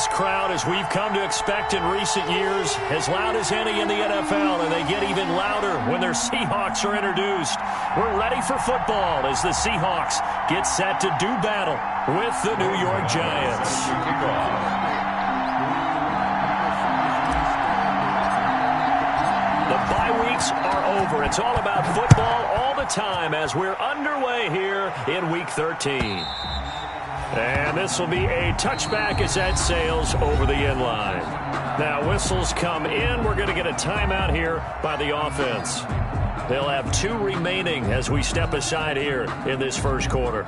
This crowd, as we've come to expect in recent years, as loud as any in the NFL, and they get even louder when their Seahawks are introduced. We're ready for football as the Seahawks get set to do battle with the New York Giants. The bye weeks are over. It's all about football all the time as we're underway here in Week 13. And this will be a touchback as that sails over the end line. Now, whistles come in. We're going to get a timeout here by the offense. They'll have 2 remaining as we step aside here in this first quarter.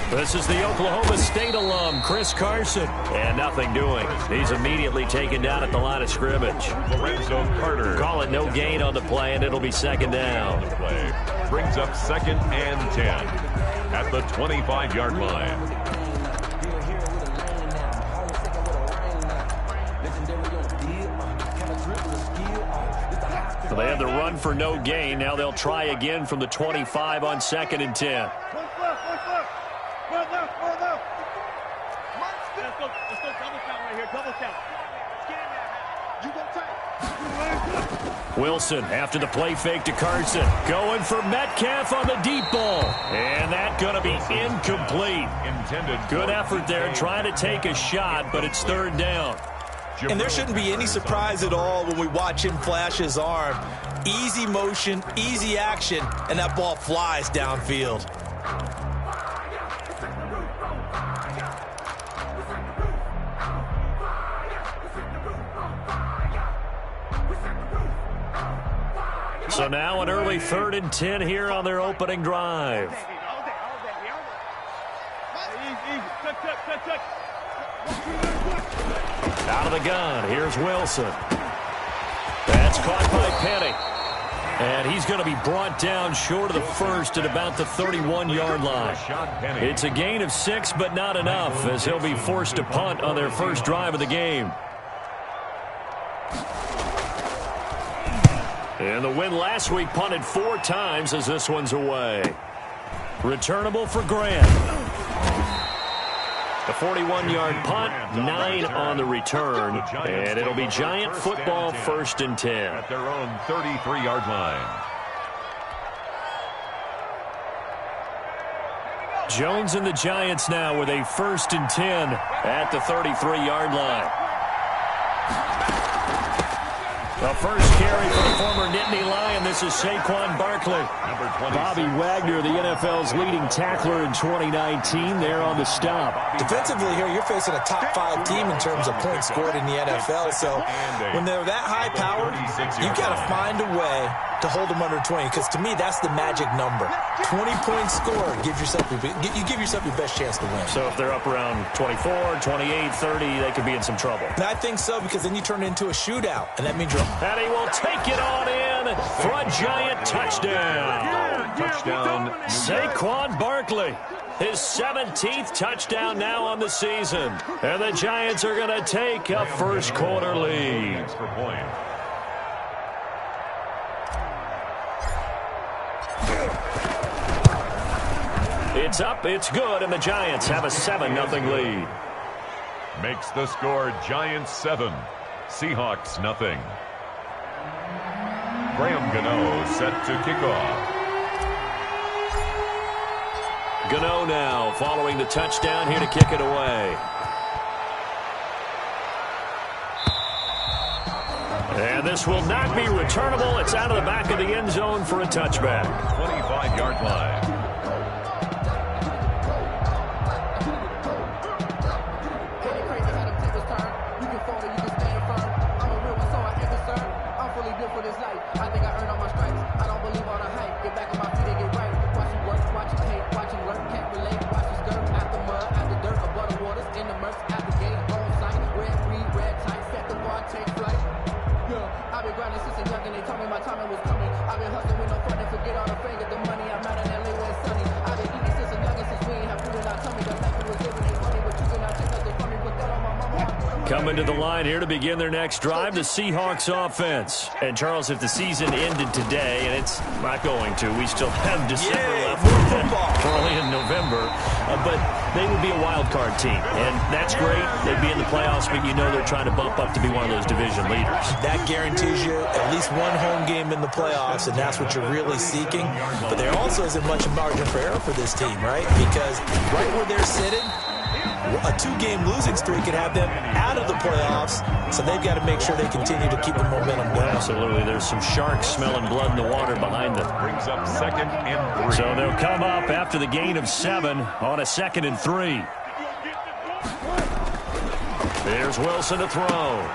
This is the Oklahoma State alum, Chris Carson. And nothing doing. He's immediately taken down at the line of scrimmage. Lorenzo Carter. Call it no gain on the play, and it'll be second down. Play brings up 2nd and 10 at the 25-yard line. So they had the run for no gain. Now they'll try again from the 25 on 2nd and 10. Wilson after the play fake to Carson. Going for Metcalf on the deep ball. And that's going to be incomplete. Good effort there trying to take a shot, but it's 3rd down. And there shouldn't be any surprise at all when we watch him flash his arm. Easy motion, easy action, and that ball flies downfield. So now an early 3rd and 10 here on their opening drive. Out of the gun, here's Wilson. That's caught by Penny. And he's going to be brought down short of the first at about the 31-yard line. It's a gain of 6, but not enough, as he'll be forced to punt on their first drive of the game. And the win last week punted 4 times as this one's away. Returnable for Grant. A 41-yard punt, 9 on the return, and it'll be Giant football 1st and 10. At their own 33-yard line. Jones and the Giants now with a 1st and 10 at the 33-yard line. The first carry for the former Nittany Lion. This is Saquon Barkley. Bobby Wagner, the NFL's leading tackler in 2019, there on the stop. Defensively here, you're facing a top 5 team in terms of points scored in the NFL. So when they're that high powered, you've got to find a way to hold them under 20, because to me, that's the magic number. 20 points scored, you give yourself your best chance to win. So if they're up around 24, 28, 30, they could be in some trouble. And I think so, because then you turn it into a shootout, and that means you're... And he will take it on in for a Giant touchdown. Touchdown. Saquon Barkley. His 17th touchdown now on the season. And the Giants are going to take a first quarter lead. It's up, it's good, and the Giants have a 7-0 lead. Makes the score Giants 7, Seahawks nothing. Graham Gano set to kick off. Gano now following the touchdown here to kick it away. And this will not be returnable. It's out of the back of the end zone for a touchback. 25-yard line. Coming to the line here to begin their next drive, the Seahawks offense. And, Charles, if the season ended today, and it's not going to, we still have December left. We're only in November. But they would be a wild card team. And that's great. They'd be in the playoffs, but you know they're trying to bump up to be one of those division leaders. That guarantees you at least one home game in the playoffs, and that's what you're really seeking. But there also isn't much margin for error for this team, right? Because right where they're sitting, a 2-game losing streak could have them out of the playoffs, so they've got to make sure they continue to keep the momentum going. Absolutely. There's some sharks smelling blood in the water behind them. Brings up 2nd and 3. So they'll come up after the gain of 7 on a 2nd and 3. There's Wilson to throw.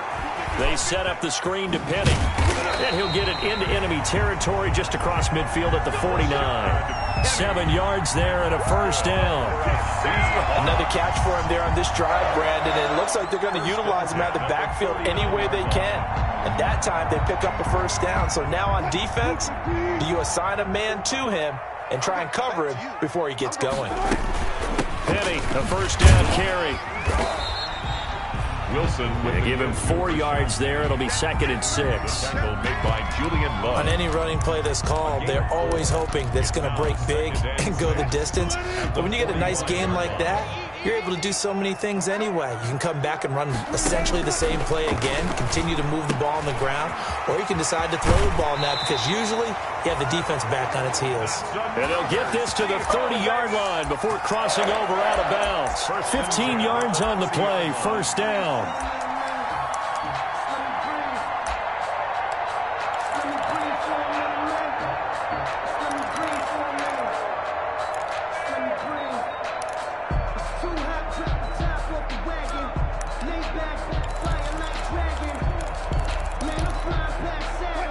They set up the screen to Penny. And he'll get it into enemy territory just across midfield at the 49. 7 yards there and a first down. Another catch for him there on this drive, Brandon. And it looks like they're going to utilize him out of the backfield any way they can. And that time they pick up a first down. So now on defense, do you assign a man to him and try and cover him before he gets going? Penny, a first down carry. Wilson will give him 4 yards there. It'll be 2nd and 6. Made by Julian Love. On any running play that's called, they're always hoping that it's going to break big and go the distance. But when you get a nice game like that, you're able to do so many things anyway. You can come back and run essentially the same play again, continue to move the ball on the ground, or you can decide to throw the ball now because usually you have the defense back on its heels. And they'll get this to the 30-yard line before crossing over out of bounds. 15 yards on the play, first down.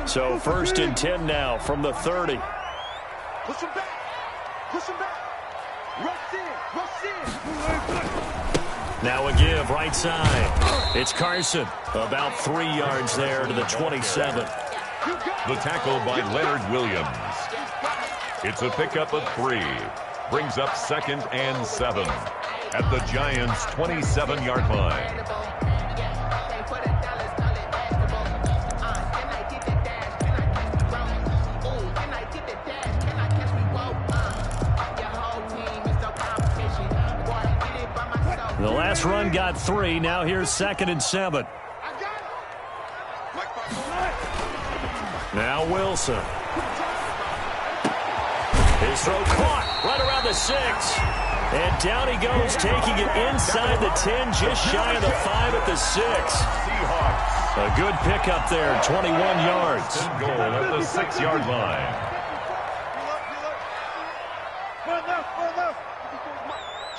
So 1st and 10 now from the 30. Push him back. Push him back. Rush in. Rush in. Now a give right side. It's Carson. About 3 yards there to the 27. The tackle by Leonard Williams. It's a pickup of 3. Brings up 2nd and 7 at the Giants' 27-yard line. The last run got 3. Now here's 2nd and 7. Now Wilson. His throw caught right around the 6. And down he goes, taking it inside the 10, just shy of the 5 at the 6. A good pickup there, 21 yards. Goal at the 6-yard line.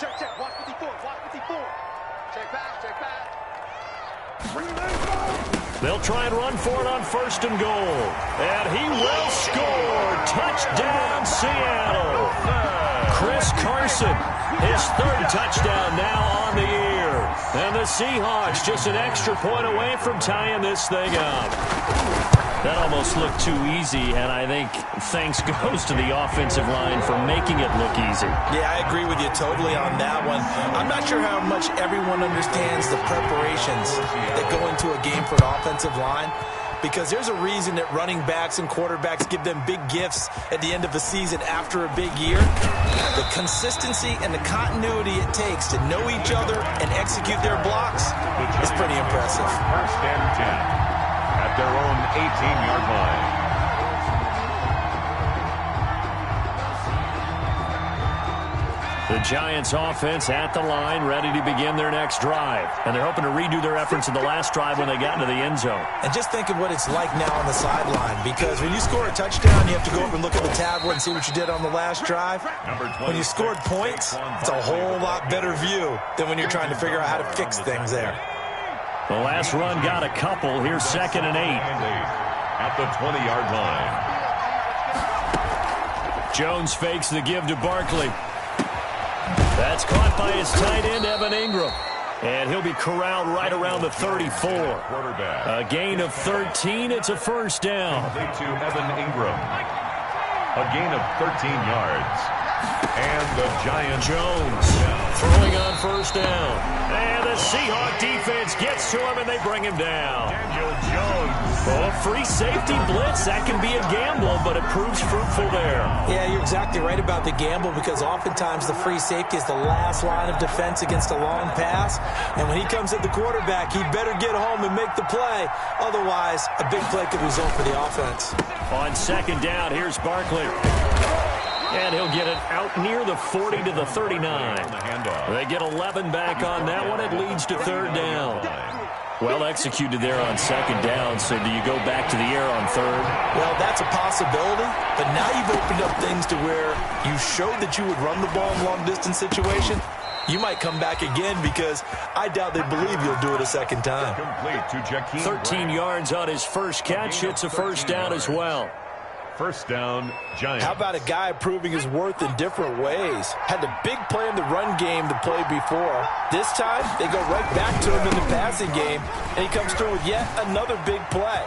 Check, check. Watch 54. Watch 54. Check back. Check back. They'll try and run for it on 1st and goal. And he will score. Touchdown, Seattle. Chris Carson, his 3rd touchdown now on the year. And the Seahawks just an extra point away from tying this thing up. That almost looked too easy, and I think thanks goes to the offensive line for making it look easy. Yeah, I agree with you totally on that one. I'm not sure how much everyone understands the preparations that go into a game for an offensive line, because there's a reason that running backs and quarterbacks give them big gifts at the end of the season after a big year. The consistency and the continuity it takes to know each other and execute their blocks is pretty impressive. 1st and 10. At their own 18-yard The line. Giants offense at the line, ready to begin their next drive. And they're hoping to redo their efforts in the last drive when they got into the end zone. And just think of what it's like now on the sideline, because when you score a touchdown, you have to go over and look at the tablet and see what you did on the last drive. When you scored points, it's a whole lot better view than when you're trying to figure out how to fix things there. The last run got a couple. Here's 2nd and 8. At the 20-yard line. Jones fakes the give to Barkley. That's caught by his tight end, Evan Ingram. And he'll be corralled right around the 34. A gain of 13. It's a first down. To Evan Ingram. A gain of 13 yards. And the Giants. Jones throwing on first down. And the Seahawks defense gets to him, and they bring him down. Daniel Jones. Oh, a free safety blitz. That can be a gamble, but it proves fruitful there. Yeah, you're exactly right about the gamble because oftentimes the free safety is the last line of defense against a long pass. And when he comes at the quarterback, he better get home and make the play. Otherwise, a big play could result for the offense. On second down, here's Barkley. And he'll get it out near the 40 to the 39. They get 11 back on that one. It leads to third down. Well executed there on second down. So do you go back to the air on third? Well, that's a possibility. But now you've opened up things to where you showed that you would run the ball in long-distance situation. You might come back again because I doubt they believe you'll do it a second time. Complete to Jakeem 13 yards on his first catch. It's a first down as well. First down, Giants. How about a guy proving his worth in different ways? Had the big play in the run game to play before. This time, they go right back to him in the passing game, and he comes through with yet another big play.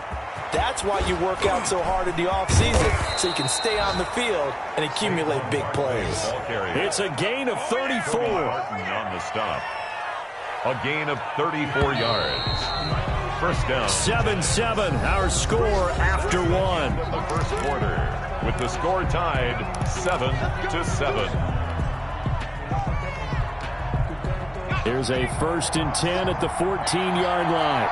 That's why you work out so hard in the offseason, so you can stay on the field and accumulate big plays. It's a gain of 34. On the stop. A gain of 34 yards. First down. 7-7, our score after one. The first quarter, with the score tied 7-7. Here's a 1st and 10 at the 14-yard line.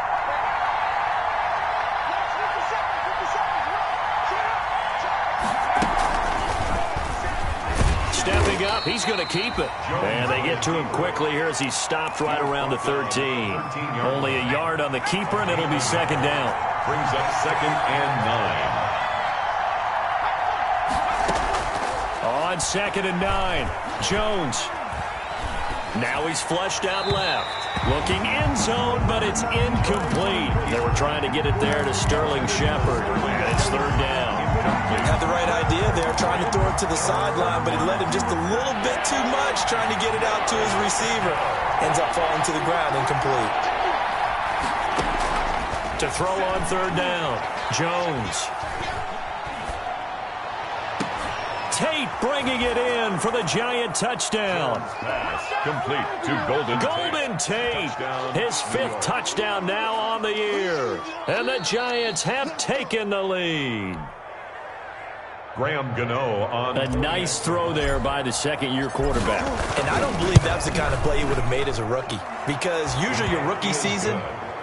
Stepping up, he's going to keep it. And they get to him quickly here as he stopped right around the 13. Only a yard on the keeper, and it'll be second down. Brings up 2nd and 9. On 2nd and 9, Jones. Now he's flushed out left. Looking end zone, but it's incomplete. They were trying to get it there to Sterling Shepard. And it's third down. Had the right idea there, trying to throw it to the sideline, but he led him just a little bit too much, trying to get it out to his receiver. Ends up falling to the ground, incomplete. To throw on third down, Jones. Tate bringing it in for the Giant touchdown. Pass complete to Golden Tate, his 5th touchdown now on the year. And the Giants have taken the lead. Graham Gano on. A nice throw there by the second-year quarterback. And I don't believe that's the kind of play he would have made as a rookie, because usually your rookie season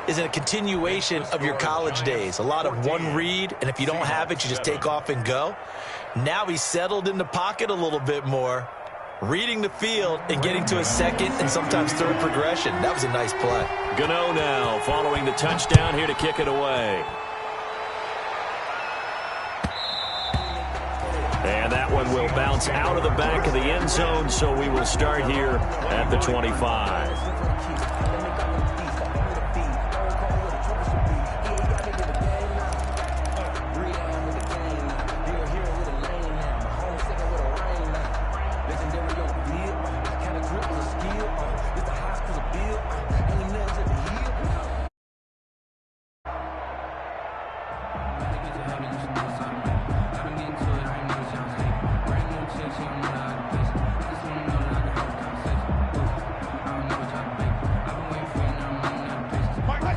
is a continuation of your college days. A lot of one read, and if you don't have it, you just take off and go. Now he's settled in the pocket a little bit more, reading the field and getting to his second and sometimes third progression. That was a nice play. Gano now following the touchdown here to kick it away. And that one will bounce out of the back of the end zone, so we will start here at the 25.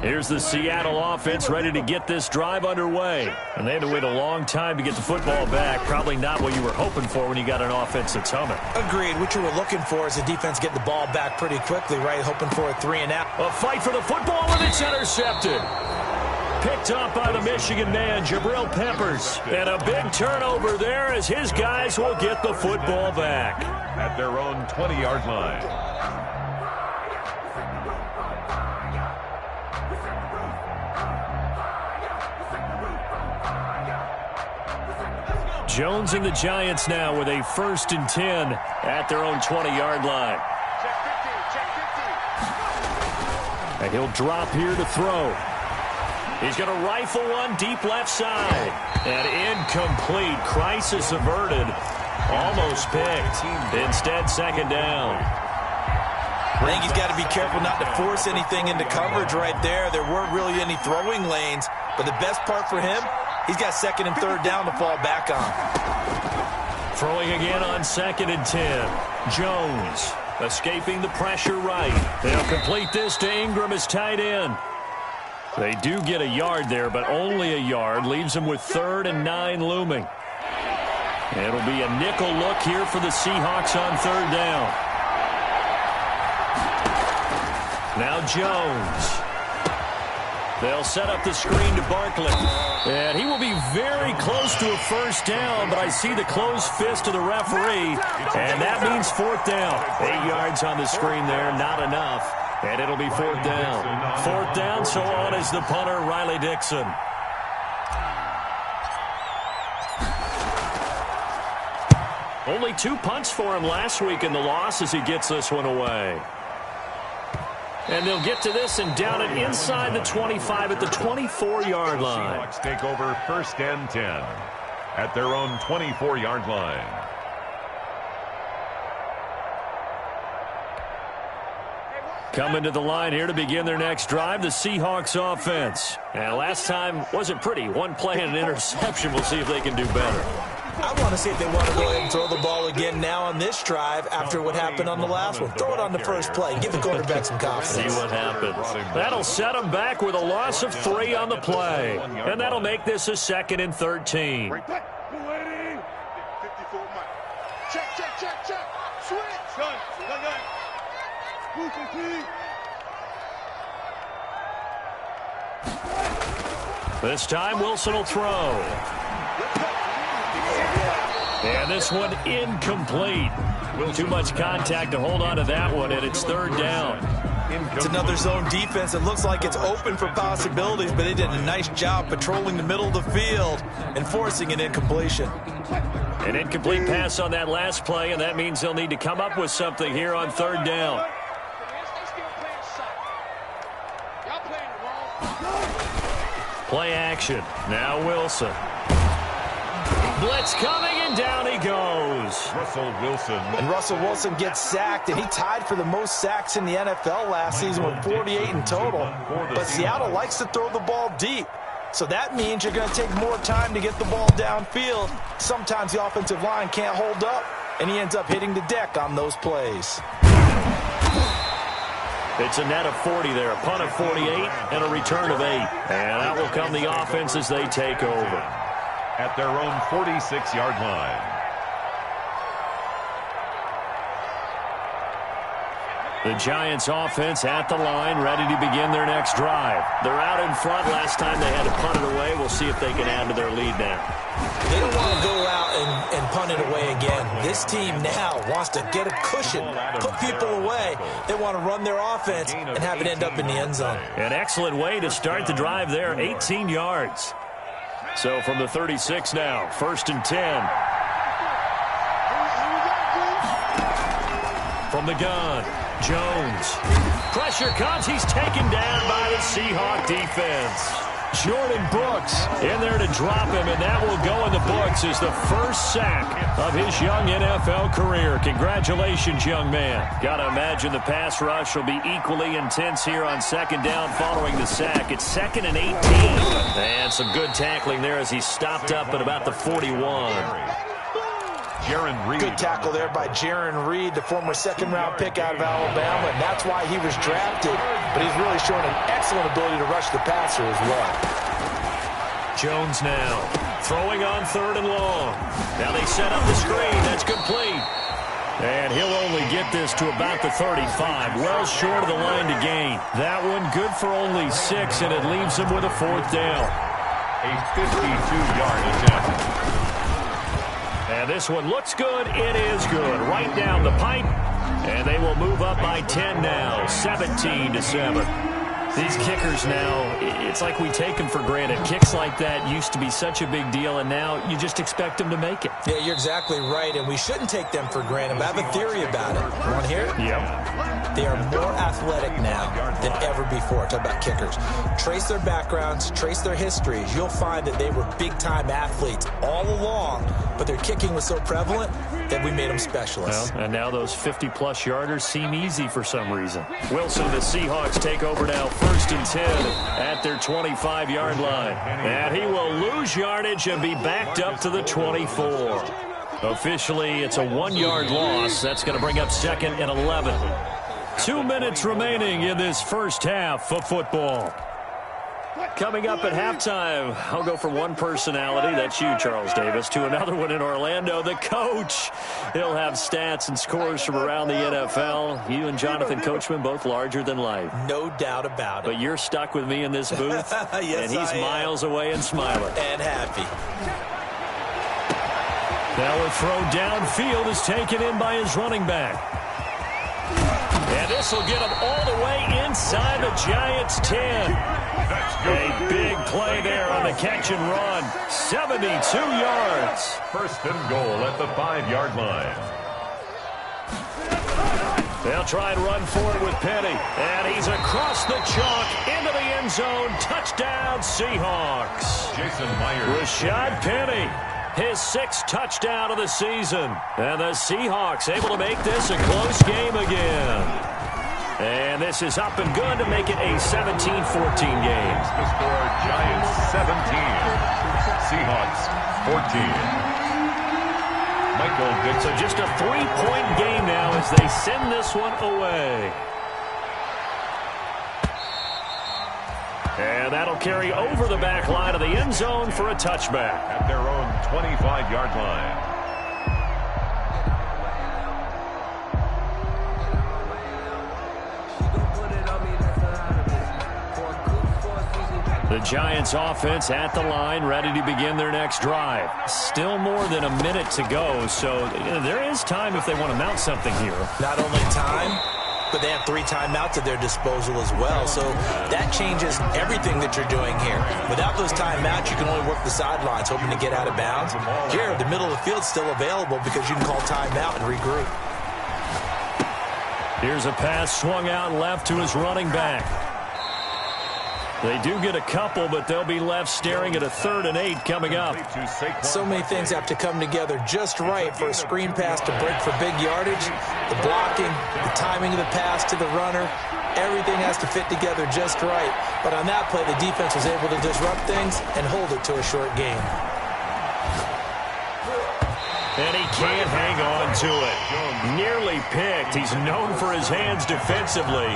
Here's the Seattle offense ready to get this drive underway. And they had to wait a long time to get the football back. Probably not what you were hoping for when you got an offense that's humming. Agreed. What you were looking for is the defense getting the ball back pretty quickly, right? Hoping for a 3-and-out. A fight for the football, and it's intercepted. Picked up by the Michigan man, Jabril Peppers. And a big turnover there as his guys will get the football back. At their own 20-yard line. Jones and the Giants now with a 1st and 10 at their own 20-yard line. And he'll drop here to throw. He's going to rifle one deep left side. And incomplete. Crisis averted. Almost picked. Instead, second down. I think he's got to be careful not to force anything into coverage right there. There weren't really any throwing lanes. But the best part for him, he's got 2nd and 3rd down to fall back on. Throwing again on 2nd and 10. Jones escaping the pressure right. They'll complete this to Ingram as tight end. They do get a yard there, but only a yard. Leaves them with 3rd and 9 looming. It'll be a nickel look here for the Seahawks on 3rd down. Now Jones. They'll set up the screen to Barkley. And he will be very close to a 1st down, but I see the closed fist of the referee, and that means 4th down. 8 yards on the screen there, not enough. And it'll be 4th down. 4th down, so on is the punter, Riley Dixon. Only 2 punts for him last week in the loss as he gets this one away. And they'll get to this and down it inside the 25 at the 24-yard line. Seahawks take over 1st and 10 at their own 24-yard line. Coming to the line here to begin their next drive, the Seahawks offense. And last time wasn't pretty. 1 play and an interception. We'll see if they can do better. I want to see if they want to go ahead and throw the ball again now on this drive after what happened on the last one. Throw it on the first play. Give the quarterback some confidence. See what happens. That'll set them back with a loss of 3 on the play. And that'll make this a 2nd and 13. Check. Switch. Done. This time Wilson will throw. And this one incomplete. Too much contact to hold on to that one, and it's 3rd down. It's another zone defense. It looks like it's open for possibilities, but they did a nice job patrolling the middle of the field and forcing an incompletion. An incomplete pass on that last play, and that means they'll need to come up with something here on 3rd down. Play action. Now Wilson. Blitz coming, and down he goes. Russell Wilson. And Russell Wilson gets sacked, and he tied for the most sacks in the NFL last season with 48 in total. But Seattle likes to throw the ball deep. So that means you're going to take more time to get the ball downfield. Sometimes the offensive line can't hold up, and he ends up hitting the deck on those plays. It's a net of 40 there, a punt of 48, and a return of 8. And out will come the offense as they take over. At their own 46-yard line. The Giants offense at the line, ready to begin their next drive. They're out in front. Last time they had to punt it away. We'll see if they can add to their lead now. They don't want to go out and punt it away again. This team now wants to get a cushion, put people away. They want to run their offense and have it end up in the end zone. An excellent way to start the drive there, 18 yards. So from the 36 now, 1st and 10. From the gun, Jones. Pressure comes. He's taken down by the Seahawk defense. Jordan Brooks in there to drop him, and that will go in the books as the first sack of his young NFL career. Congratulations, young man. Got to imagine the pass rush will be equally intense here on 2nd down following the sack. It's 2nd and 18. And some good tackling there as he stopped up at about the 41. Jaron Reed. Good tackle there by Jaron Reed, the former 2nd-round pick out of Alabama, and that's why he was drafted. But he's really shown an excellent ability to rush the passer as well. Jones now throwing on 3rd and long. Now they set up the screen. That's complete. And he'll only get this to about the 35, well short of the line to gain. That one good for only 6, and it leaves him with a 4th down. A 52-yard attempt. And this one looks good. It is good. Right down the pipe. And they will move up by 10 now, 17-7. These kickers now, it's like we take them for granted. Kicks like that used to be such a big deal, and now you just expect them to make it. Yeah, you're exactly right, and we shouldn't take them for granted. But I have a theory about it. You want to hear it? Yep. They are more athletic now than ever before. Talk about kickers. Trace their backgrounds, trace their histories. You'll find that they were big-time athletes all along, but their kicking was so prevalent that we made them specialists. Well, and now those 50-plus yarders seem easy for some reason. Wilson, the Seahawks take over now, 1st and 10 at their 25-yard line. And he will lose yardage and be backed up to the 24. Officially, it's a 1-yard loss. That's going to bring up 2nd and 11. 2 minutes remaining in this first half of football. Coming up at halftime, I'll go from one personality, that's you, Charles Davis, to another one in Orlando, the coach. He'll have stats and scores from around the NFL. You and Jonathan Coachman, both larger than life. No doubt about it. But you're stuck with me in this booth, yes, and he's miles away and smiling. And happy. Now a throw downfield is taken in by his running back. And this will get him all the way inside the Giants' 10. A big play there on the catch and run. 72 yards. First and goal at the 5-yard line. They'll try and run for it with Penny. And he's across the chalk into the end zone. Touchdown, Seahawks. Jason Myers. Rashad Penny, his 6th touchdown of the season. And the Seahawks able to make this a close game again. And this is up and good to make it a 17-14 game. The score, Giants 17, Seahawks 14. Michael Dixon. So just a 3-point game now as they send this one away. And that'll carry over the back line of the end zone for a touchback. At their own 25-yard line. The Giants offense at the line, ready to begin their next drive. Still more than a minute to go, so there is time if they want to mount something here. Not only time, but they have 3 timeouts at their disposal as well, so that changes everything that you're doing here. Without those timeouts, you can only work the sidelines, hoping to get out of bounds. Here, the middle of the field's still available because you can call timeout and regroup. Here's a pass swung out left to his running back. They do get a couple, but they'll be left staring at a 3rd and 8 coming up. So many things have to come together just right for a screen pass to break for big yardage. The blocking, the timing of the pass to the runner, everything has to fit together just right. But on that play, the defense was able to disrupt things and hold it to a short game. And he can't hang on to it. Nearly picked. He's known for his hands defensively.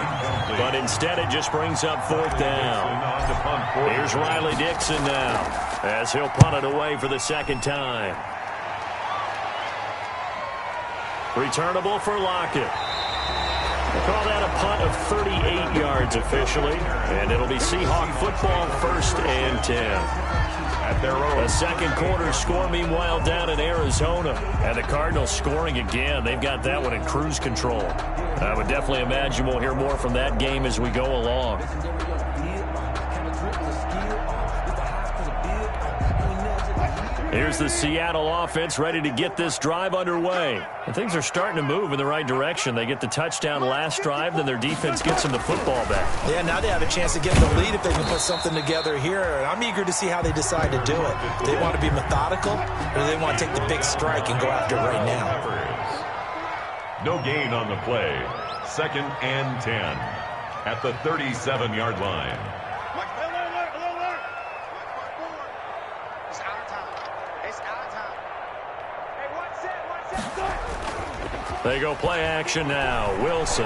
But instead it just brings up 4th down. Here's Riley Dixon now as he'll punt it away for the 2nd time. Returnable for Lockett. We'll call that a punt of 38 yards officially. And it'll be Seahawk football 1st and 10. At their own. The 2nd quarter score, meanwhile, down in Arizona. And the Cardinals scoring again. They've got that one in cruise control. I would definitely imagine we'll hear more from that game as we go along. Here's the Seattle offense ready to get this drive underway. And things are starting to move in the right direction. They get the touchdown last drive, then their defense gets them the football back. Yeah, now they have a chance to get the lead if they can put something together here. And I'm eager to see how they decide to do it. Do they want to be methodical, or do they want to take the big strike and go after it right now? No gain on the play. 2nd and 10 at the 37-yard line. They go play action now. Wilson.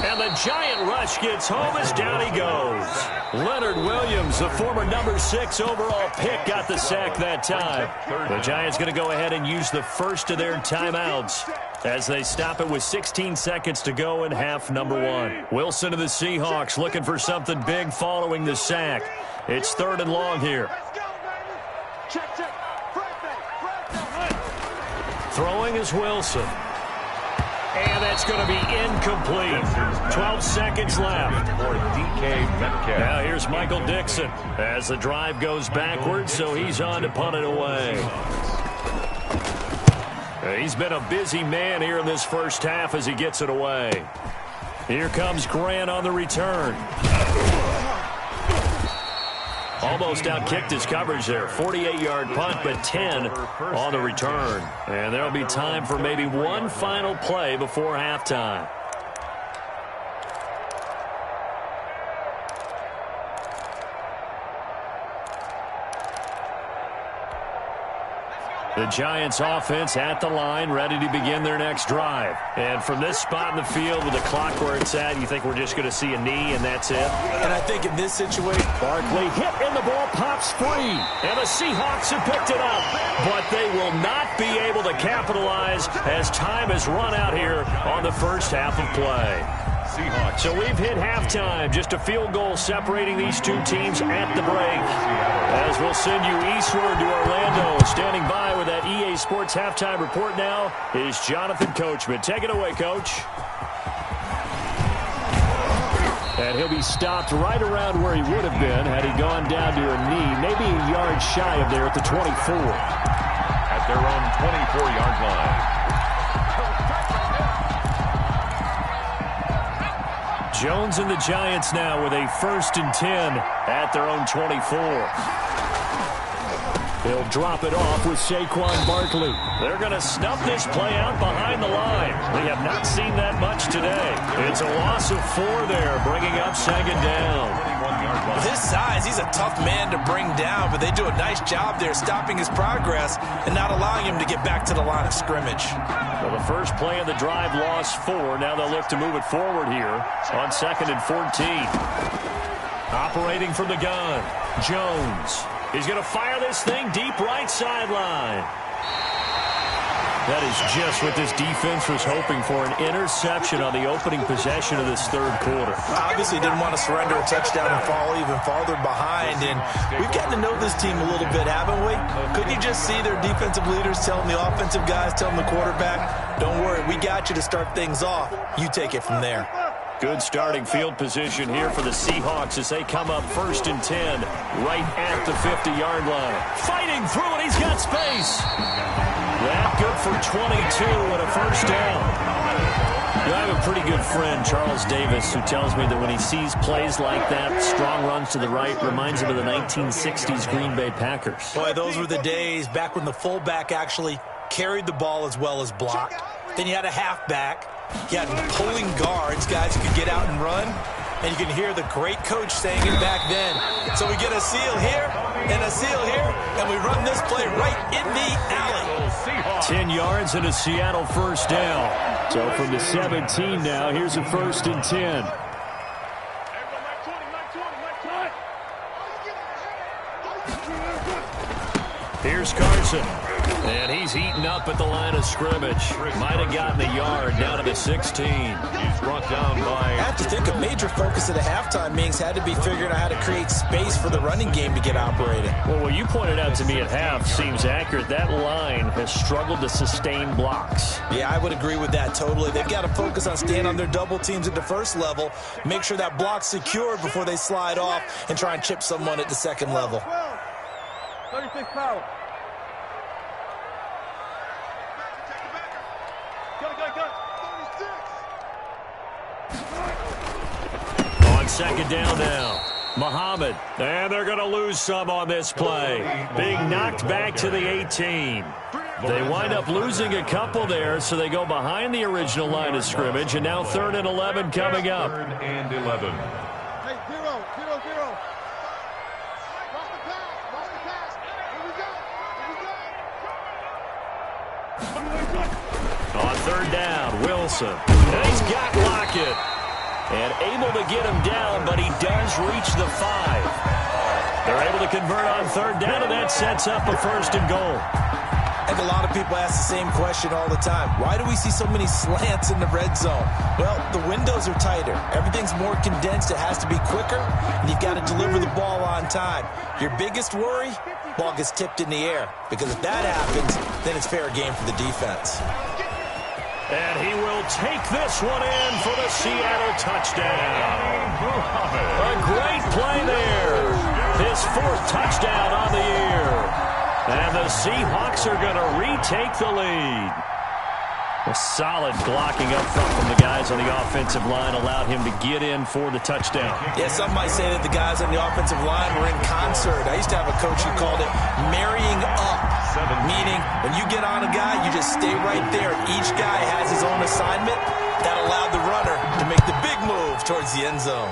And the giant rush gets home as down he goes. Leonard Williams, the former number 6 overall pick, got the sack that time. The Giants going to go ahead and use the first of their timeouts as they stop it with 16 seconds to go in half number 1. Wilson to the Seahawks looking for something big following the sack. It's 3rd and long here. Throwing is Wilson. And that's going to be incomplete. 12 seconds left. For DK Metcalf. Now here's Michael Dixon as the drive goes backwards, so he's on to punt it away. He's been a busy man here in this first half as he gets it away. Here comes Grant on the return. Almost outkicked his coverage there. 48-yard punt, but 10 on the return. And there'll be time for maybe one final play before halftime. The Giants offense at the line, ready to begin their next drive. And from this spot in the field with the clock where it's at, you think we're just going to see a knee and that's it? And I think in this situation, Barkley hit and the ball pops free. And the Seahawks have picked it up. But they will not be able to capitalize as time has run out here on the first half of play. So we've hit halftime. Just a field goal separating these two teams at the break. As we'll send you eastward to Orlando. Standing by with that EA Sports halftime report now is Jonathan Coachman. Take it away, Coach. And he'll be stopped right around where he would have been had he gone down to a knee, maybe a yard shy of there at the 24. At their own 24-yard line. Jones and the Giants now with a 1st and 10 at their own 24. He'll drop it off with Saquon Barkley. They're going to snuff this play out behind the line. We have not seen that much today. It's a loss of 4 there, bringing up 2nd down. With his size, he's a tough man to bring down, but they do a nice job there stopping his progress and not allowing him to get back to the line of scrimmage. Well, the first play of the drive lost 4. Now they'll look to move it forward here on 2nd and 14. Operating from the gun, Jones. He's going to fire this thing deep right sideline. That is just what this defense was hoping for, an interception on the opening possession of this 3rd quarter. Obviously didn't want to surrender a touchdown and fall even farther behind, and we've gotten to know this team a little bit, haven't we? Couldn't you just see their defensive leaders telling the offensive guys, telling the quarterback, don't worry, we got you to start things off. You take it from there. Good starting field position here for the Seahawks as they come up 1st and 10 right at the 50-yard line. Fighting through it, he's got space. That good for 22 and a 1st down. You know, I have a pretty good friend, Charles Davis, who tells me that when he sees plays like that, strong runs to the right, reminds him of the 1960s Green Bay Packers. Boy, those were the days back when the fullback actually carried the ball as well as blocked. Then you had a halfback. You had pulling guards, guys who could get out and run. And you can hear the great coach saying it back then. So we get a seal here and a seal here, and we run this play right in the alley. 10 yards and a Seattle 1st down. So from the 17 now, here's a 1st and 10. Here's Carson. And he's eaten up at the line of scrimmage. Might have gotten a yard down to the 16. He's brought down by... I have to think a major focus of the halftime meetings had to be figuring out how to create space for the running game to get operating. Well, what you pointed out to me at half seems accurate. That line has struggled to sustain blocks. Yeah, I would agree with that totally. They've got to focus on staying on their double teams at the 1st level, make sure that block's secured before they slide off and try and chip someone at the 2nd level. 36 power. On 2nd down now, Muhammad. And they're going to lose some on this play. Being knocked back to the 18. They wind up losing a couple there, so they go behind the original line of scrimmage, and now 3rd and 11 coming up. 3rd and 11. Hey, 0, 0, 0. Watch the pass. Watch the pass. Here we go. On 3rd down, Wilson. And he's got Lockett. And able to get him down, but he does reach the 5. They're able to convert on 3rd down, and that sets up a 1st and goal. I think a lot of people ask the same question all the time. Why do we see so many slants in the red zone? Well, the windows are tighter. Everything's more condensed. It has to be quicker, and you've got to deliver the ball on time. Your biggest worry? Ball gets tipped in the air. Because if that happens, then it's fair game for the defense. And he will take this one in for the Seattle touchdown. A great play there. His 4th touchdown on the year. And the Seahawks are going to retake the lead. A solid blocking up front from the guys on the offensive line allowed him to get in for the touchdown. Yeah, some might say that the guys on the offensive line were in concert. I used to have a coach who called it marrying up. Meaning, when you get on a guy, you just stay right there. Each guy has his own assignment. That allowed the runner to make the big move towards the end zone.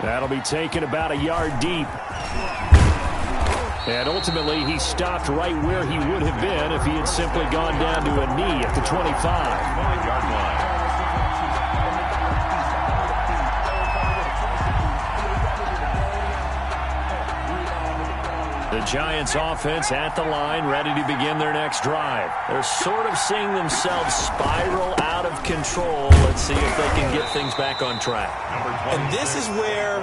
That'll be taken about a yard deep. And ultimately, he stopped right where he would have been if he had simply gone down to a knee at the 25. 5-yard line. The Giants offense at the line, ready to begin their next drive. They're sort of seeing themselves spiral out of control. Let's see if they can get things back on track. And this is where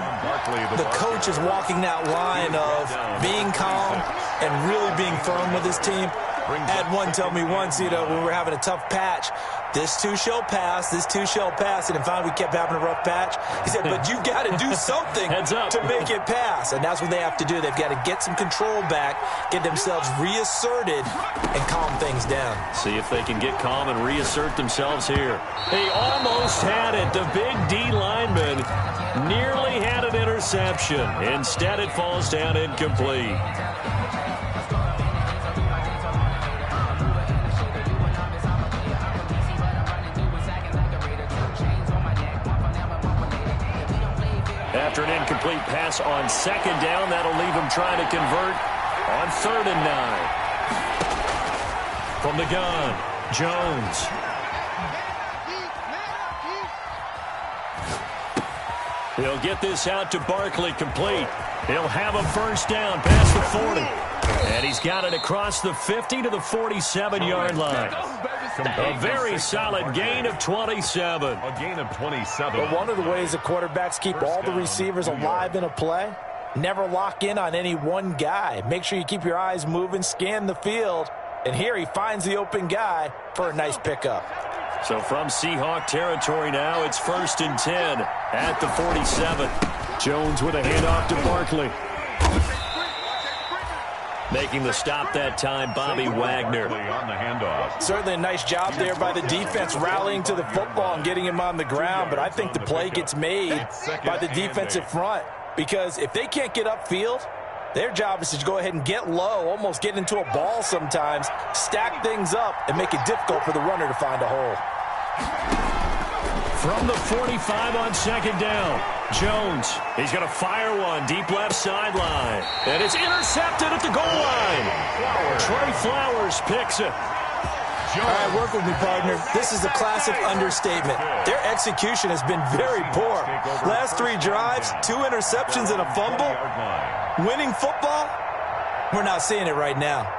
the coach is walking that line of being calm and really being firm with his team. I had one tell me once, when we were having a tough patch, this too shall pass, this too shall pass. And finally we kept having a rough patch. He said, but you've got to do something to make it pass. And that's what they have to do. They've got to get some control back, get themselves reasserted, and calm things down. See if they can get calm and reassert themselves here. They almost had it. The big D lineman nearly had an interception. Instead, it falls down incomplete. After an incomplete pass on second down, that'll leave him trying to convert on 3rd and 9. From the gun, Jones. He'll get this out to Barkley, complete. He'll have a first down past the 40. And he's got it across the 50 to the 47-yard line. A very solid gain of 27. A gain of 27. But one of the ways the quarterbacks keep all the receivers alive in a play, never lock in on any one guy. Make sure you keep your eyes moving, scan the field. And here he finds the open guy for a nice pickup. So from Seahawk territory now, it's 1st and 10 at the 47. Jones with a handoff to Barkley. Making the stop that time, Bobby Wagner. On the handoff. Certainly a nice job there by the defense rallying to the football and getting him on the ground. But I think the play gets made by the defensive front. Because if they can't get upfield, their job is to go ahead and get low, almost get into a ball sometimes, stack things up, and make it difficult for the runner to find a hole. From the 45 on second down, Jones. He's going to fire one deep left sideline. And it's intercepted at the goal line. Trey Flowers picks it. All right, work with me, partner. This is a classic understatement. Their execution has been very poor. Last 3 drives, 2 interceptions and a fumble. Winning football, we're not seeing it right now.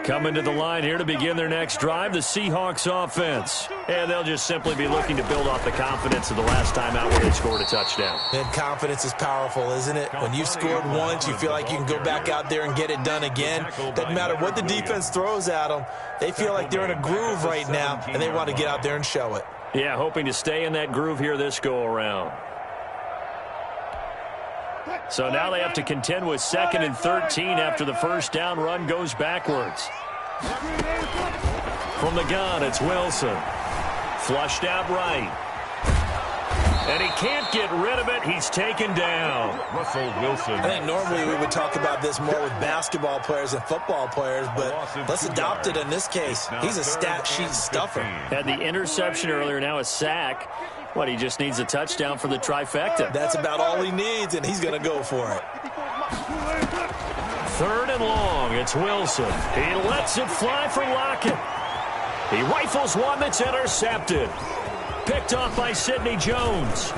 Coming to the line here to begin their next drive, the Seahawks offense. And they'll just simply be looking to build off the confidence of the last time out where they scored a touchdown. And confidence is powerful, isn't it? When you've scored once, you feel like you can go back out there and get it done again. Doesn't matter what the defense throws at them. They feel like they're in a groove right now, and they want to get out there and show it. Yeah, hoping to stay in that groove here this go-around. So now they have to contend with 2nd and 13 after the first down run goes backwards. From the gun, it's Wilson. Flushed out right. And he can't get rid of it. He's taken down. Russell Wilson. I think normally we would talk about this more with basketball players and football players, but let's adopt it in this case. He's a stat sheet stuffer. Had the interception earlier, now a sack. What, he just needs a touchdown for the trifecta. That's about all he needs, and he's going to go for it. 3rd and long, it's Wilson. He lets it fly for Lockett. He rifles one that's intercepted. Picked off by Sidney Jones.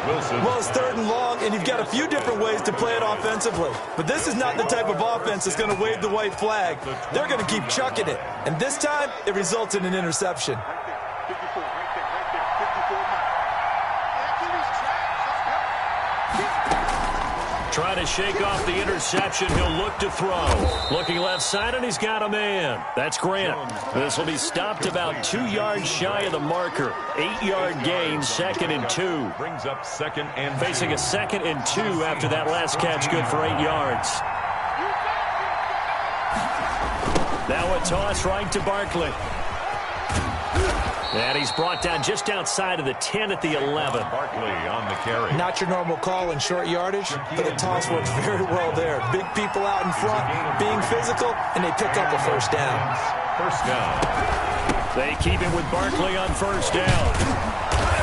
Well, it's 3rd and long, and you've got a few different ways to play it offensively. But this is not the type of offense that's going to wave the white flag. They're going to keep chucking it. And this time, it results in an interception. Trying to shake off the interception. He'll look to throw. Looking left side, and he's got a man. That's Grant. This will be stopped about 2 yards shy of the marker. 8-yard gain, 2nd and 2. Brings up 2nd and 2. Facing a 2nd and 2 after that last catch, good for 8 yards. Now a toss right to Barkley. And he's brought down just outside of the 10 at the 11. Barkley on the carry. Not your normal call in short yardage, but the toss works very well there. Big people out in front, being physical, and they pick up a first down. First down. They keep him with Barkley on first down.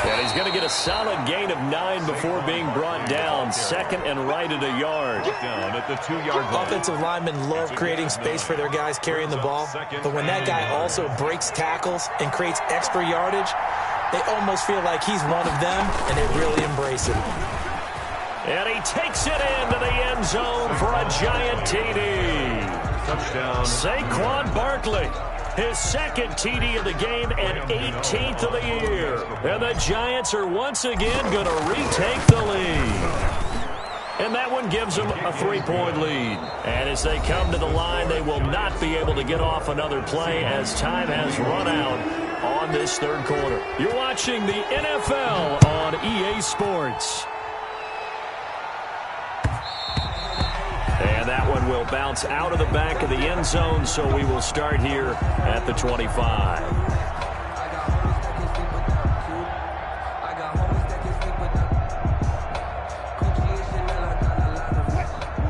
And he's going to get a solid gain of 9 before being brought down. 2nd and right at a yard. Down at the 2-yard line. Offensive linemen love creating space for their guys carrying the ball. But when that guy also breaks tackles and creates extra yardage, they almost feel like he's one of them, and they really embrace it. And he takes it into the end zone for a giant TD. Touchdown. Saquon Barkley. His 2nd TD of the game and 18th of the year. And the Giants are once again going to retake the lead. And that one gives them a 3-point lead. And as they come to the line, they will not be able to get off another play as time has run out on this third quarter. You're watching the NFL on EA Sports. And that one will bounce out of the back of the end zone, so we will start here at the 25.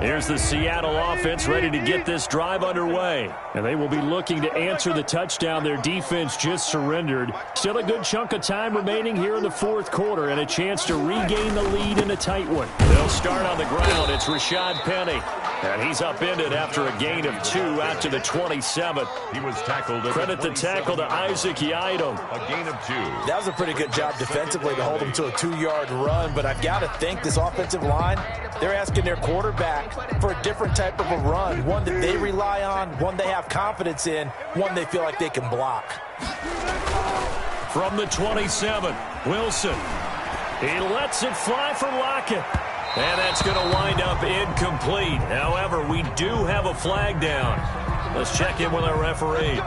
Here's the Seattle offense ready to get this drive underway. And they will be looking to answer the touchdown their defense just surrendered. Still a good chunk of time remaining here in the fourth quarter and a chance to regain the lead in a tight one. They'll start on the ground. It's Rashad Penny. And he's upended after a gain of 2 out to the 27. He was tackled. Credit the tackle to Isaac Yiadom. A gain of 2. That was a pretty good job defensively to hold him to a 2-yard run. But I've got to think this offensive line, they're asking their quarterback for a different type of a run. One that they rely on, one they have confidence in, one they feel like they can block. From the 27, Wilson. He lets it fly for Lockett. And that's going to wind up incomplete. However, we do have a flag down. Let's check in with our referee.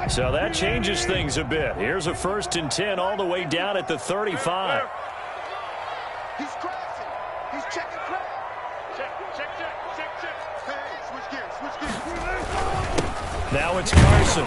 So that changes things a bit. Here's a 1st and 10 all the way down at the 35. He's crashing. He's checking crowd. Check. Hey, switch gears. Now it's Carson.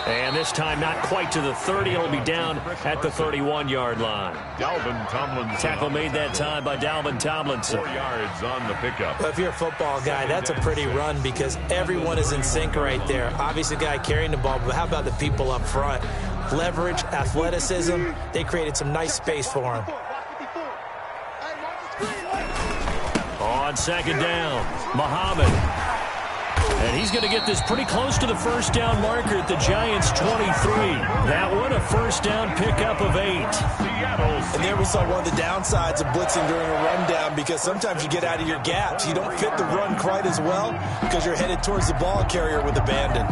And this time not quite to the 30. It'll be down at the 31-yard line. Dalvin Tomlinson. Tackle made that time by Dalvin Tomlinson. 4 yards on the pickup. Well, if you're a football guy, that's a pretty run because everyone is in sync right there. Obviously, the guy carrying the ball, but how about the people up front? Leverage, athleticism. They created some nice space for him. On 2nd down, Muhammad. And he's going to get this pretty close to the first down marker at the Giants' 23. That one, a first down pickup of 8. And there we saw one of the downsides of blitzing during a rundown because sometimes you get out of your gaps. You don't fit the run quite as well because you're headed towards the ball carrier with abandon.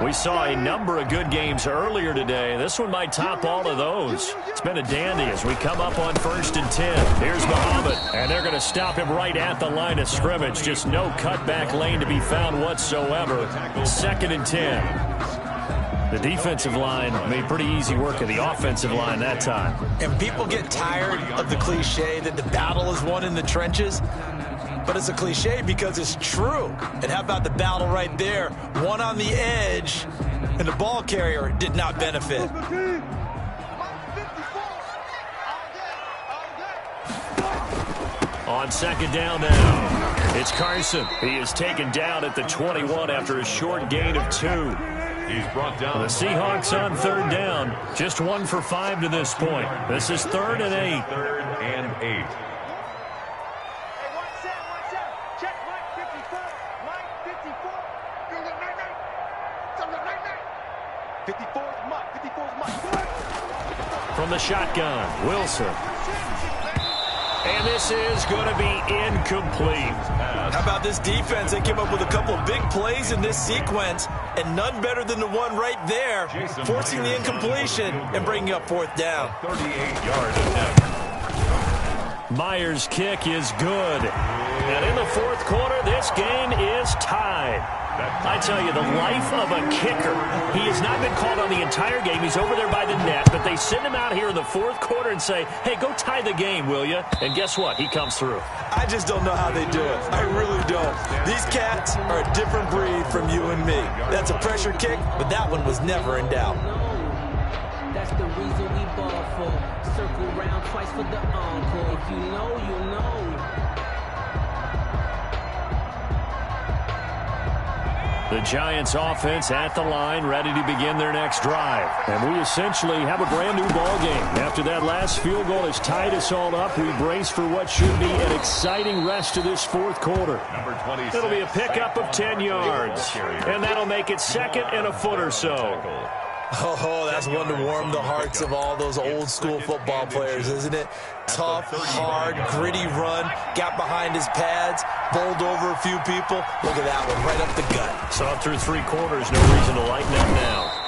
We saw a number of good games earlier today. This one might top all of those. It's been a dandy as we come up on 1st and 10. Here's Muhammad, and they're going to stop him right at the line of scrimmage. Just no cutback lane to be found whatsoever. 2nd and 10. The defensive line made pretty easy work of the offensive line that time. And people get tired of the cliche that the battle is won in the trenches. But it's a cliche because it's true. And how about the battle right there? One on the edge, and the ball carrier did not benefit. On 2nd down now, it's Carson. He is taken down at the 21 after a short gain of 2. He's brought down. The Seahawks on 3rd down. Just 1 for 5 to this point. This is 3rd and 8. 3rd and 8. Hey, one set. Check Mike 54. Mike 54. You're the night. 54 is Mike. From the shotgun, Wilson. And this is going to be incomplete. How about this defense? They came up with a couple of big plays in this sequence, and none better than the one right there, forcing the incompletion and bringing up fourth down. 38-yard attempt. Myers' kick is good. And in the fourth quarter, this game is tied. I tell you, the life of a kicker. He has not been called on the entire game. He's over there by the net, but they send him out here in the fourth quarter and say, hey, go tie the game, will you? And guess what? He comes through. I just don't know how they do it. I really don't. These cats are a different breed from you and me. That's a pressure kick, but that one was never in doubt. That's the reason we ball for. Circle round twice for the encore. If you know, you know. The Giants offense at the line, ready to begin their next drive. And we essentially have a brand new ball game. After that last field goal has tied us all up, we brace for what should be an exciting rest of this fourth quarter. Number 26. It'll be a pickup of 10 yards. And that'll make it second and a foot or so. Oh, that's one to warm the hearts of all those old-school football players, isn't it? Tough, hard, gritty run, got behind his pads, bowled over a few people. Look at that one, right up the gut. So through three quarters, no reason to lighten up now.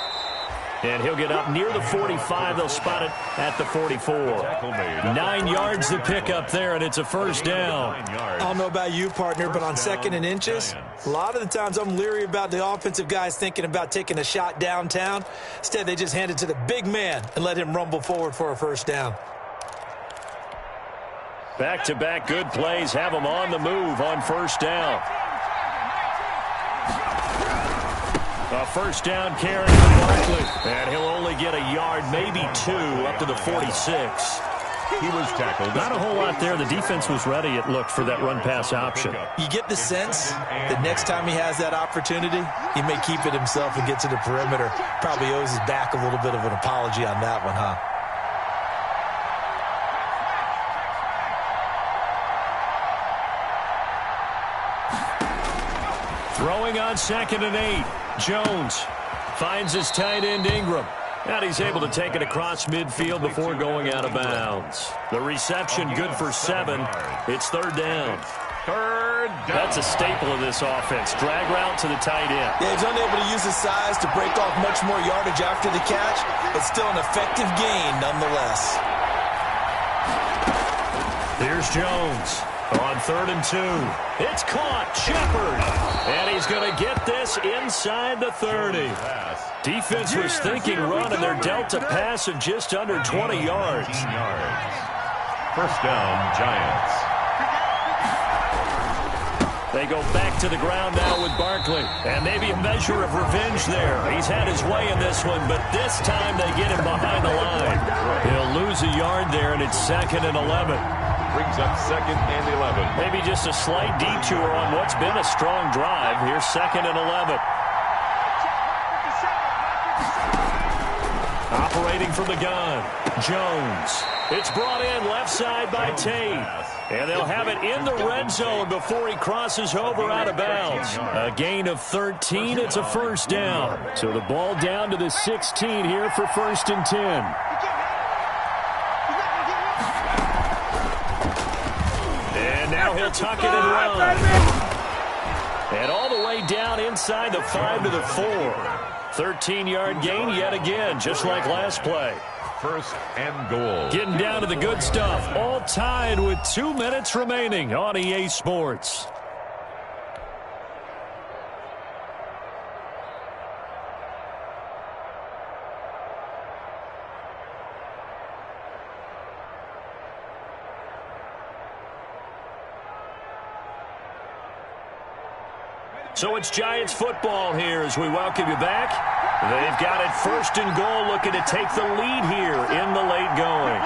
And he'll get up near the 45. They'll spot it at the 44. 9 yards to pick up there, and it's a first down. I don't know about you, partner, but on second and inches, a lot of the times I'm leery about the offensive guys thinking about taking a shot downtown. Instead, they just hand it to the big man and let him rumble forward for a first down. Back-to-back good plays have them on the move on first down. A first down carry for Barkley. And he'll only get a yard, maybe two, up to the 46. He was tackled. Not a whole lot there. The defense was ready, it looked, for that run-pass option. You get the sense that next time he has that opportunity, he may keep it himself and get to the perimeter. Probably owes his back a little bit of an apology on that one, huh? Throwing on second and 8. Jones finds his tight end Ingram. And he's able to take it across midfield before going out of bounds. The reception good for 7. It's third down. That's a staple of this offense. Drag route to the tight end. Yeah, he's unable to use his size to break off much more yardage after the catch, but still an effective gain nonetheless. Here's Jones. On third and 2. It's caught. Shepard. And he's going to get this inside the 30. Defense was thinking run, and they're dealt a pass of just under 20 yards. First down, Giants. They go back to the ground now with Barkley. And maybe a measure of revenge there. He's had his way in this one, but this time they get him behind the line. He'll lose a yard there, and it's second and 11. Brings up second and 11. Maybe just a slight detour on what's been a strong drive. Here's second and 11. Operating from the gun, Jones. It's brought in left side by Tate. And they'll have it in the red zone before he crosses over out of bounds. A gain of 13. It's a first down. So the ball down to the 16 here for first and 10. Now he'll tuck it and run. And all the way down inside the 5 to the 4. 13-yard gain yet again, just like last play. First and goal. Getting down to the good stuff. All tied with 2 minutes remaining on EA Sports. So it's Giants football here as we welcome you back. They've got it first and goal, looking to take the lead here in the late going.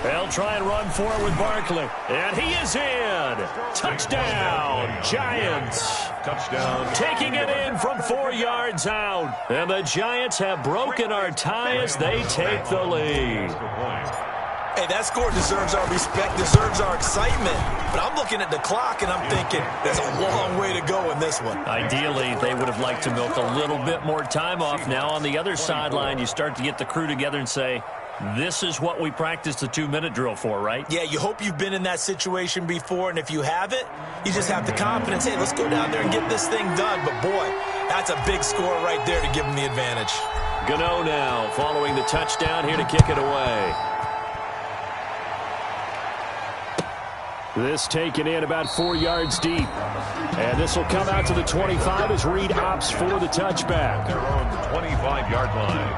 They'll try and run for it with Barkley. And he is in. Touchdown, Giants. Touchdown. Taking it in from 4 yards out. And the Giants have broken our tie as they take the lead. Hey, that score deserves our respect, deserves our excitement. But I'm looking at the clock, and I'm thinking there's a long way to go in this one. Ideally, they would have liked to milk a little bit more time off. Now on the other sideline, you start to get the crew together and say, this is what we practiced the 2-minute drill for, right? Yeah, you hope you've been in that situation before, and if you haven't, you just have the confidence, hey, let's go down there and get this thing done. But, boy, that's a big score right there to give them the advantage. Gano now following the touchdown here to kick it away. This taken in about 4 yards deep. And this will come out to the 25 as Reed opts for the touchback. Their own 25-yard line.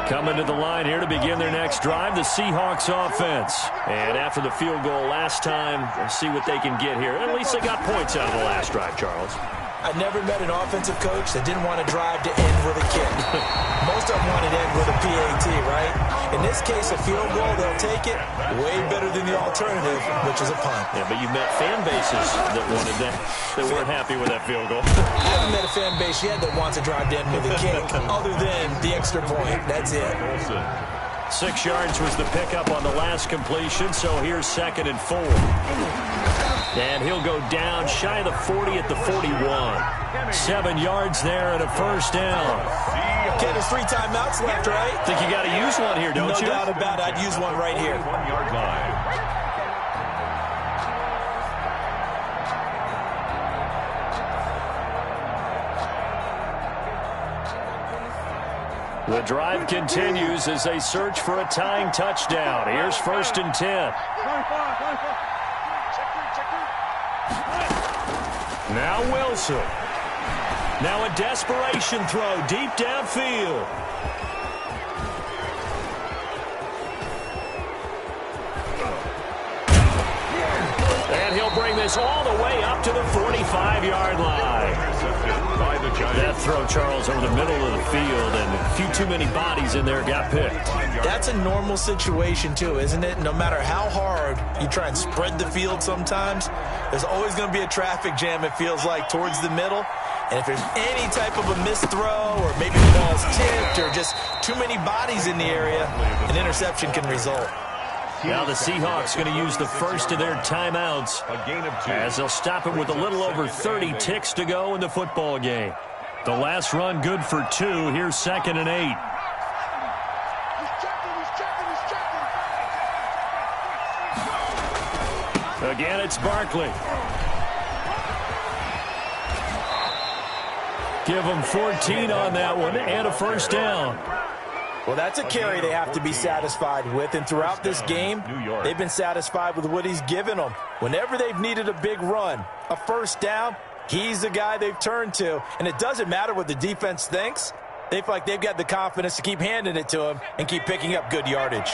Coming to the line here to begin their next drive, the Seahawks offense. And after the field goal last time, we'll see what they can get here. At least they got points out of the last drive, Charles. I never met an offensive coach that didn't want to drive to end with a kick. Most of them want to end with a PAT, right? In this case, a field goal, they'll take it. Way better than the alternative, which is a punt. Yeah, but you've met fan bases that wanted that, that weren't happy with that field goal. I haven't met a fan base yet that wants to drive to end with a kick, other than the extra point. That's it. 6 yards was the pickup on the last completion, so here's 2nd and 4. And he'll go down shy of the 40 at the 41. 7 yards there and a first down. Okay, there's 3 timeouts left, right? Think you got to use one here, don't you? No doubt about it. I'd use one right here. 1-yard line. The drive continues as they search for a tying touchdown. Here's 1st and 10. Now Wilson. Now a desperation throw deep downfield. And he'll bring this all the way up to the 45-yard line. That throw, Charles, over the middle of the field, and a few too many bodies in there got picked. That's a normal situation, too, isn't it? No matter how hard you try and spread the field sometimes, there's always going to be a traffic jam, it feels like, towards the middle. And if there's any type of a missed throw or maybe the ball's tipped or just too many bodies in the area, an interception can result. Now the Seahawks going to use the first of their timeouts as they'll stop it with a little over 30 ticks to go in the football game. The last run good for 2. Here's 2nd and 8. Again, it's Barkley. Give them 14 on that one and a first down. Well, that's a carry they have to be satisfied with, and throughout this game, they've been satisfied with what he's given them. Whenever they've needed a big run, a first down, he's the guy they've turned to, and it doesn't matter what the defense thinks. They feel like they've got the confidence to keep handing it to him and keep picking up good yardage.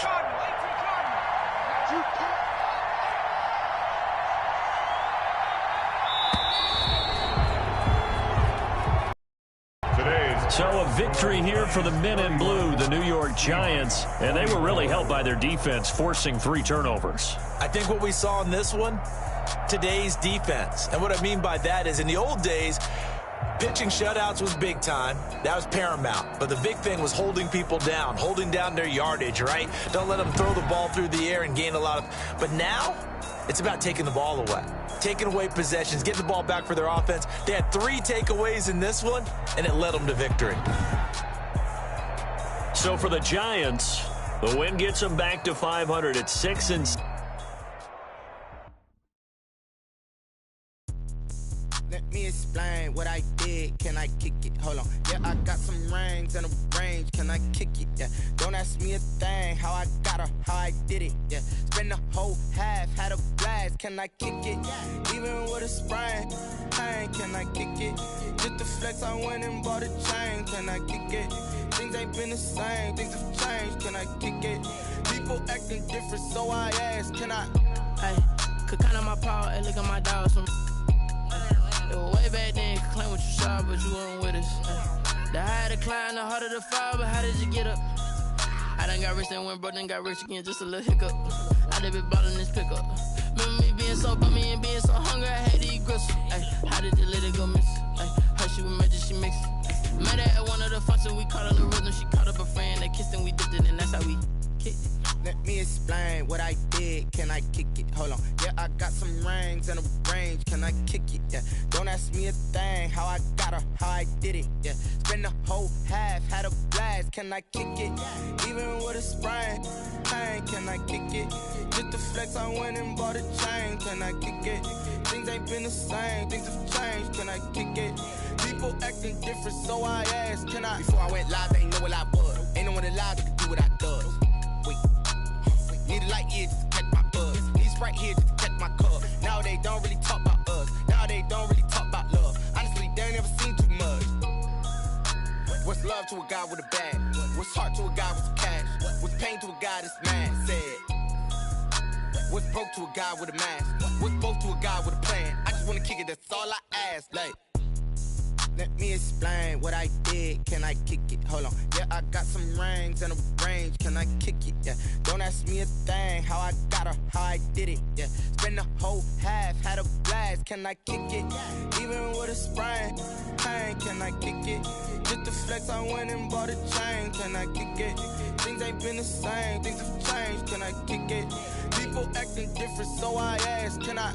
So a victory here for the men in blue, the New York Giants, and they were really helped by their defense, forcing 3 turnovers. I think what we saw in this one, today's defense. And what I mean by that is in the old days, pitching shutouts was big time. That was paramount. But the big thing was holding people down, holding down their yardage, right? Don't let them throw the ball through the air and gain a lot of... But now, it's about taking the ball away. Taking away possessions, getting the ball back for their offense. They had 3 takeaways in this one, and it led them to victory. So for the Giants, the win gets them back to 500 at 6 and... Let me explain what I did. Can I kick it? Hold on. Yeah, I got some rings and a range. Can I kick it? Yeah. Don't ask me a thing. How I got her, how I did it. Yeah. Spend the whole half, had a blast. Can I kick it? Even with a sprain, pain. Can I kick it? Just the flex, I went and bought a chain. Can I kick it? Things ain't been the same. Things have changed. Can I kick it? People acting different, so I ask. Can I? Hey, could count on my power and look at my dogs from. It was way back then, claim what you saw, but you wasn't with us. The higher the climb, the harder the fall, but how did you get up? I done got rich and went broke, then got rich again, just a little hiccup. I done been ballin' this pickup. Remember me being so bummy and being so hungry, I had to eat gristle. How did you let it go miss? Her she was magic, she mixed. Met her at one of the functions, we caught a little rhythm. She caught up a friend, they kissed and we dipped it, and that's how we kicked it. Let me explain what I did. Can I kick it? Hold on. Yeah, I got some rings and a range. Can I kick it? Yeah. Don't ask me a thing. How I got her, how I did it. Yeah. Spend the whole half, had a blast. Can I kick it? Even with a sprain, pain. Can I kick it? Just the flex, I went and bought a chain. Can I kick it? Things ain't been the same. Things have changed. Can I kick it? People acting different, so I asked. Can I? Before I went live, they ain't know what I was. Ain't no one alive that could do what I does. Wait. Need a light here just to catch my buzz. Need Sprite here just to catch my cup. Now they don't really talk about us. Now they don't really talk about love. Honestly, they ain't never seen too much. What's love to a guy with a bag? What's heart to a guy with some cash? What's pain to a guy that's mad? Said. What's broke to a guy with a mask? What's both to a guy with a plan? I just wanna kick it, that's all I ask. Like, let me explain what I did. Can I kick it? Hold on. Yeah, I got some rings and a range. Can I kick it? Yeah. Don't ask me a thing. How I got her, how I did it. Yeah. Spend the whole half, had a blast. Can I kick it? Even with a sprain, pain. Can I kick it? Just the flex, I went and bought a chain. Can I kick it? Things ain't been the same. Things have changed. Can I kick it? People acting different, so I ask. Can I?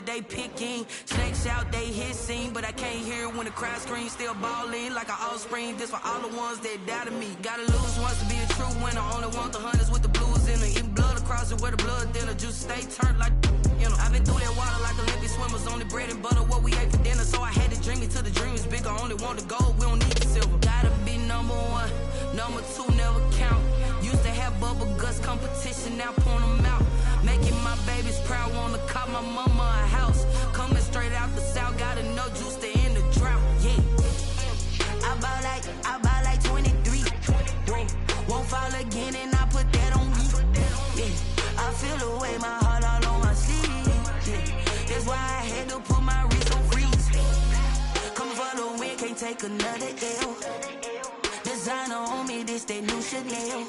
They picking snakes out, they hissing, but I can't hear when the crowd screams. Still balling like an offspring. This for all the ones that doubted me. Gotta lose once to be a true winner. Only want the hunters with the blues in it. Eating blood across it where the blood thinner. Juice stay turned like, you know. I've been through that water like Olympic swimmers. Only bread and butter what we ate for dinner. So I had to dream it till the dream is bigger. Only want the gold, we don't need the silver. Gotta be number one, number two never count. Used to have bubble guts competition, now point them out. Making my babies proud, wanna call my mama a house. Coming straight out the south, gotta know juice to end the drought, yeah. I buy like 23. Won't fall again and I put that on me, yeah. I feel the way, my heart all on my sleeve, yeah. That's why I had to put my wrist on freeze. Coming for the win, can't take another L. Designer on me, this that new Chanel.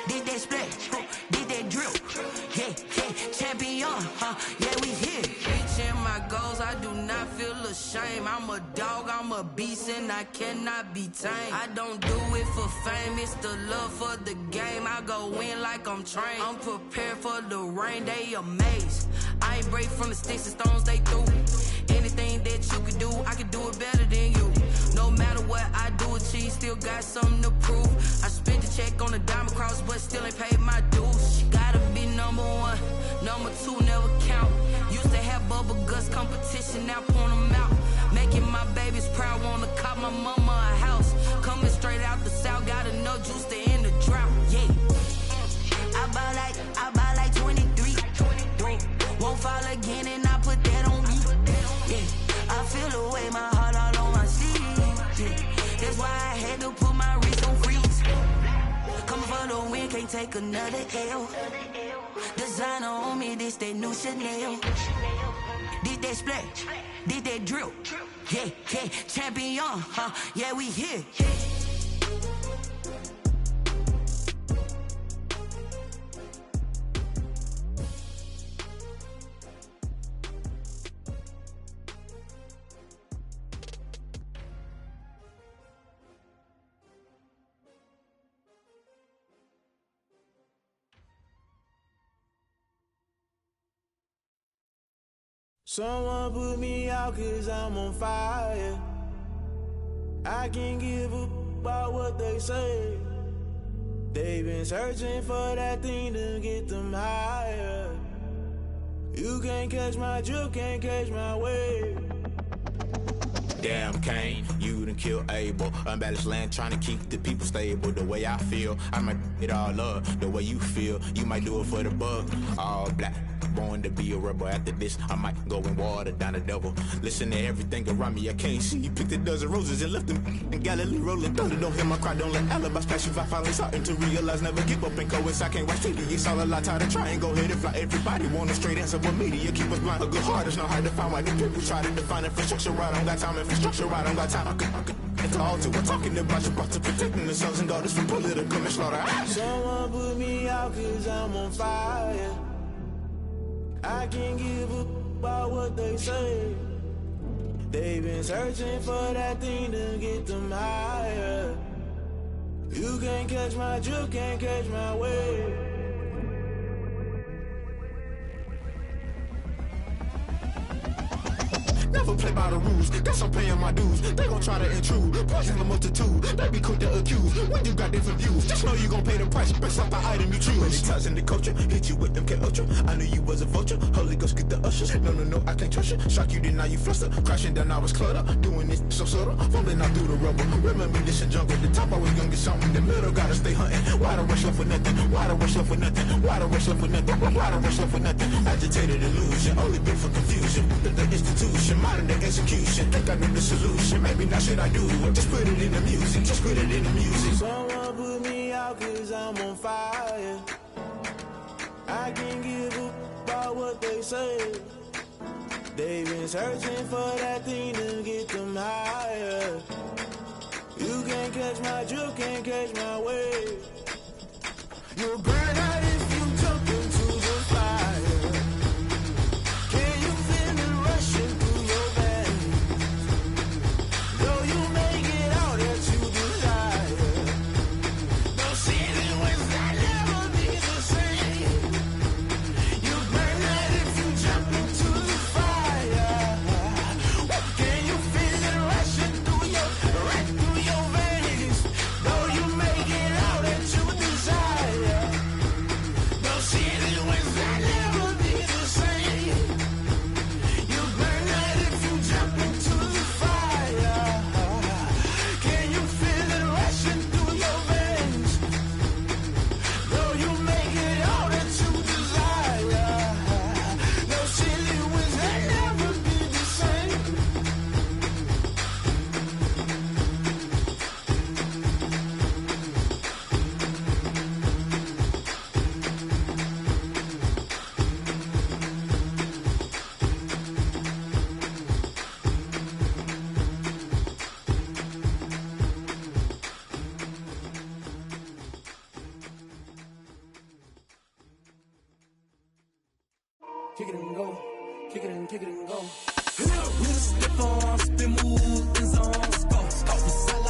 Did that splash, did that drill, yeah, champion, yeah, we here. Reaching my goals, I do not feel ashamed. I'm a dog, I'm a beast, and I cannot be tamed. I don't do it for fame, it's the love for the game. I go in like I'm trained. I'm prepared for the rain, they amazed. I ain't break from the sticks and stones they threw. Anything that you could do, I could do it better than you. No matter what I do, achieve, still got something to prove. I spent the check on the diamond cross, but still ain't paid my dues. Gotta be number one, number two never count. Used to have bubble guts competition, now point them out. Making my babies proud, wanna call my mama a house. Coming straight out the south, gotta know juice to end the drought, yeah. I buy like 23. Won't fall again and I put that on me, yeah. I feel the way, my heart all on my sleeve, yeah. That's why I had to put my wrist on freeze. Coming for the win, can't take another L. Designer on me, this that new Chanel. Did that splash, did that drill, yeah, champion, yeah, we here. Someone put me out 'cause I'm on fire. I can't give up about what they say. They've been searching for that thing to get them higher. You can't catch my drift, can't catch my wave. Damn, Kane, you done killed Abel. Unbalanced land, trying to keep the people stable. The way I feel, I might it all up. The way you feel, you might do it for the buck. All black, born to be a rebel. After this, I might go and water down the devil. Listen to everything around me, I can't see. Picked a dozen roses and left them in Galilee rolling thunder. Don't hear my cry, don't let alibis pass you. I finally starting to realize, never give up and coincide. Can't watch TV, it's all a lot. Tired of trying, go ahead and fly. Everybody want a straight answer, but media keep us blind. A good heart is not hard to find. Why the people try to define infrastructure right? I don't got time, infrastructure right, I don't got time. I could it's all to. We're talking about you, about to protecting the sons and daughters from political and slaughter. Someone put me out 'cause I'm on fire. I can't give up about what they say. They've been searching for that thing to get them higher. You can't catch my drift, can't catch my wave. Never play by the rules, guess I'm paying my dues. They gon' try to intrude, poison the multitude. They be quick to accuse, when you got different views. Just know you gon' pay the price, based off the item you choose. Many times in the culture, hit you with them K-Ultra. I knew you was a vulture, Holy Ghost get the ushers. No, I can't trust you. Shock you, then now you fluster. Crashing down, I was cluttered. Doing this so subtle, falling out through the rubble. Remember this in jungle, the top I was young and something. The middle gotta stay hunting. Why the rush left for nothing? Why the rush left for nothing? Why the rush left for nothing? Why the rush left for nothing? Agitated illusion, only been for confusion. The institution, modern day execution. Think I knew the solution. Maybe now should I do it? Just put it in the music. Just put it in the music. Someone put me out 'cause I'm on fire. I can't give up about what they say. They've been searching for that thing to get them higher. You can't catch my drift, can't catch my wave. You'll burn out if you jump into the fire. Can you feel it rushing through your veins? Though you make it out that you desire. No ceiling was that never be the same. You burn out if you jump into the fire. Can you feel it rushing through your veins? Though you make it out that you desire. No ceiling was that never be the same. You burn out if you jump into the fire. Can you feel it rushing through your veins? Though you make it all that you desire. No ceiling was that never be the same. Kick it and go, kick it and go. We'll step on, spin, move, and zone, go.